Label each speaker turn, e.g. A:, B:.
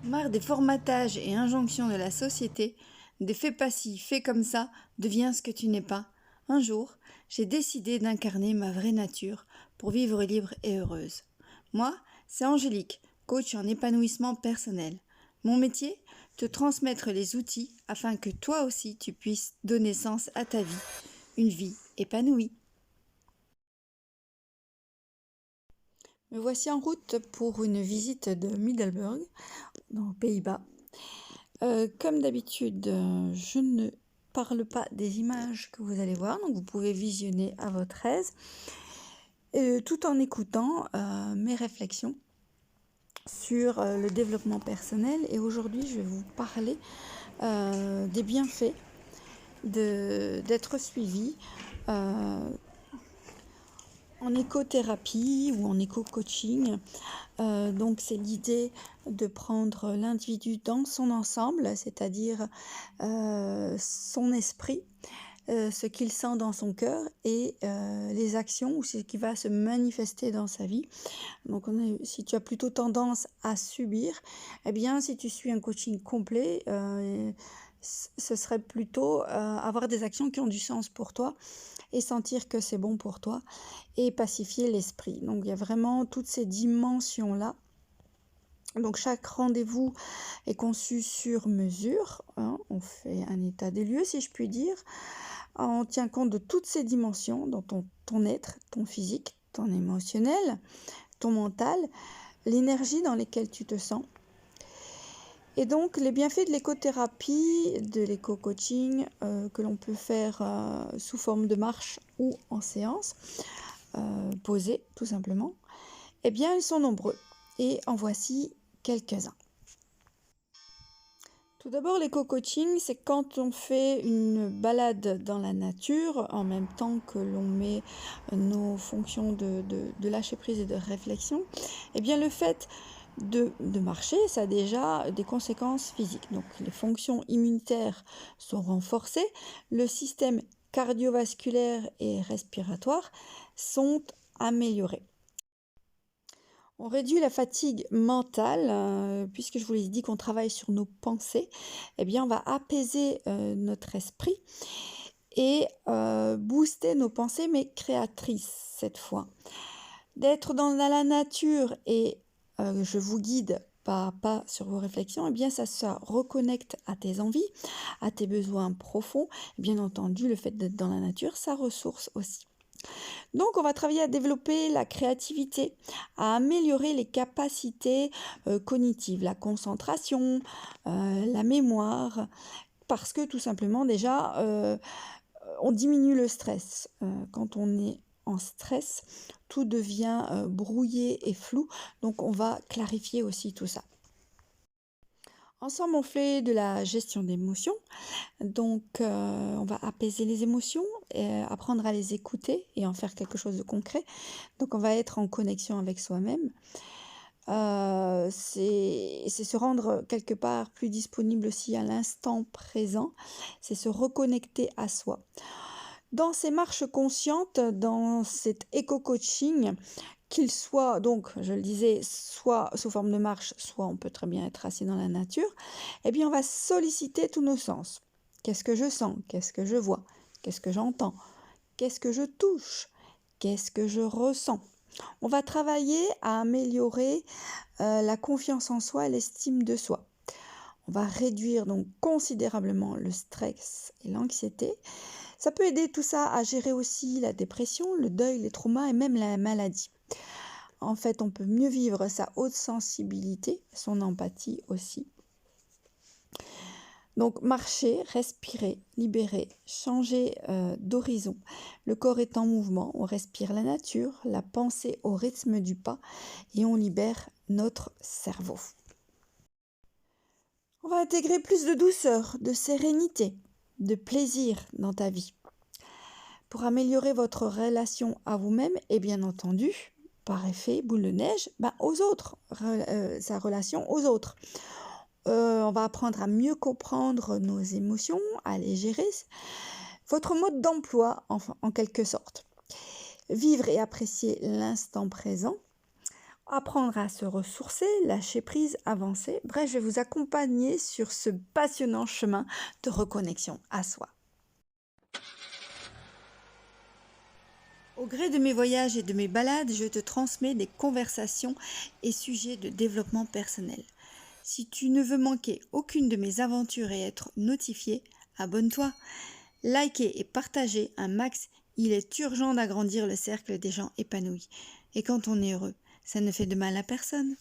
A: Marre des formatages et injonctions de la société, des fais pas ci, fais comme ça, deviens ce que tu n'es pas. Un jour, j'ai décidé d'incarner ma vraie nature pour vivre libre et heureuse. Moi, c'est Angélique, coach en épanouissement personnel. Mon métier, te transmettre les outils afin que toi aussi tu puisses donner sens à ta vie, une vie épanouie. Me voici en route pour une visite de Middelburg, aux Pays-Bas. Comme d'habitude, je ne parle pas des images que vous allez voir, donc vous pouvez visionner à votre aise, tout en écoutant mes réflexions sur le développement personnel. Et aujourd'hui, je vais vous parler des bienfaits d'être suivi en écothérapie ou en éco-coaching. Donc c'est l'idée de prendre l'individu dans son ensemble, c'est-à-dire son esprit, ce qu'il sent dans son cœur et les actions ou ce qui va se manifester dans sa vie. Donc si tu as plutôt tendance à subir, eh bien si tu suis un coaching complet, ce serait plutôt avoir des actions qui ont du sens pour toi et sentir que c'est bon pour toi et pacifier l'esprit. Donc il y a vraiment toutes ces dimensions-là. Donc chaque rendez-vous est conçu sur mesure, hein. On fait un état des lieux si je puis dire. On tient compte de toutes ces dimensions dans ton être, ton physique, ton émotionnel, ton mental, l'énergie dans laquelle tu te sens. Et donc les bienfaits de l'écothérapie, de l'éco-coaching que l'on peut faire sous forme de marche ou en séance, posée tout simplement, eh bien ils sont nombreux et en voici quelques-uns. Tout d'abord, l'éco-coaching, c'est quand on fait une balade dans la nature en même temps que l'on met nos fonctions de lâcher prise et de réflexion. Eh bien, le fait de marcher, ça a déjà des conséquences physiques. Donc, les fonctions immunitaires sont renforcées, le système cardiovasculaire et respiratoire sont améliorés. On réduit la fatigue mentale, puisque je vous l'ai dit qu'on travaille sur nos pensées. Eh bien, on va apaiser notre esprit et booster nos pensées, mais créatrices cette fois. D'être dans la nature et je vous guide pas à pas sur vos réflexions, eh bien, ça reconnecte à tes envies, à tes besoins profonds. Bien entendu, le fait d'être dans la nature, ça ressource aussi. Donc, on va travailler à développer la créativité, à améliorer les capacités cognitives, la concentration, la mémoire, parce que tout simplement déjà, on diminue le stress. Quand on est en stress, tout devient brouillé et flou, donc on va clarifier aussi tout ça. Ensemble, on fait de la gestion d'émotions. Donc, on va apaiser les émotions, apprendre à les écouter et en faire quelque chose de concret. Donc, on va être en connexion avec soi-même. C'est se rendre quelque part plus disponible aussi à l'instant présent. C'est se reconnecter à soi. Dans ces marches conscientes, dans cet éco-coaching, qu'il soit, donc, je le disais, soit sous forme de marche, soit on peut très bien être assis dans la nature, eh bien, on va solliciter tous nos sens. Qu'est-ce que je sens? Qu'est-ce que je vois? Qu'est-ce que j'entends? Qu'est-ce que je touche? Qu'est-ce que je ressens? On va travailler à améliorer la confiance en soi et l'estime de soi. On va réduire donc considérablement le stress et l'anxiété. Ça peut aider tout ça à gérer aussi la dépression, le deuil, les traumas et même la maladie. En fait, on peut mieux vivre sa haute sensibilité, son empathie aussi. Donc, marcher, respirer, libérer, changer d'horizon. Le corps est en mouvement, on respire la nature, la pensée au rythme du pas et on libère notre cerveau. On va intégrer plus de douceur, de sérénité, de plaisir dans ta vie. Pour améliorer votre relation à vous-même et bien entendu, par effet boule de neige, aux autres, sa relation aux autres. On va apprendre à mieux comprendre nos émotions, à les gérer. Votre mode d'emploi, en quelque sorte. Vivre et apprécier l'instant présent apprendre à se ressourcer, lâcher prise, avancer. Bref, je vais vous accompagner sur ce passionnant chemin de reconnexion à soi. Au gré de mes voyages et de mes balades, je te transmets des conversations et sujets de développement personnel. Si tu ne veux manquer aucune de mes aventures et être notifié, abonne-toi, likez et partagez un max. Il est urgent d'agrandir le cercle des gens épanouis. Et quand on est heureux, ça ne fait de mal à personne.